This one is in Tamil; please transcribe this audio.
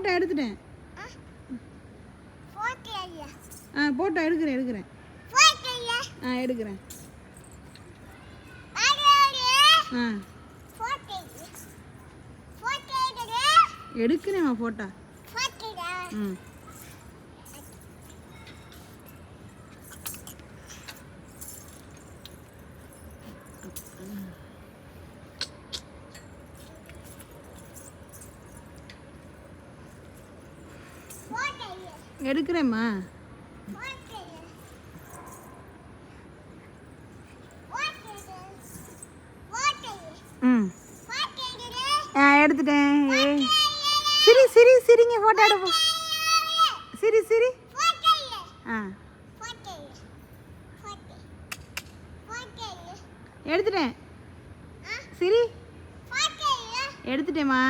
ஃபோட்டோ எடுத்துட்டேன். ஃபோட்டோ எடுக்கிறேன். எடுக்கிறேன். எடுக்கிறேம்மா ஃபோட்டோ. ம் எடுக்கிறேம்மா. ம் எடுத்துட்டேன். சிரிங்க ஃபோட்டோ எடுப்போம். சிரி எடுத்துட்டேன். சிரி எடுத்துட்டேம்மா.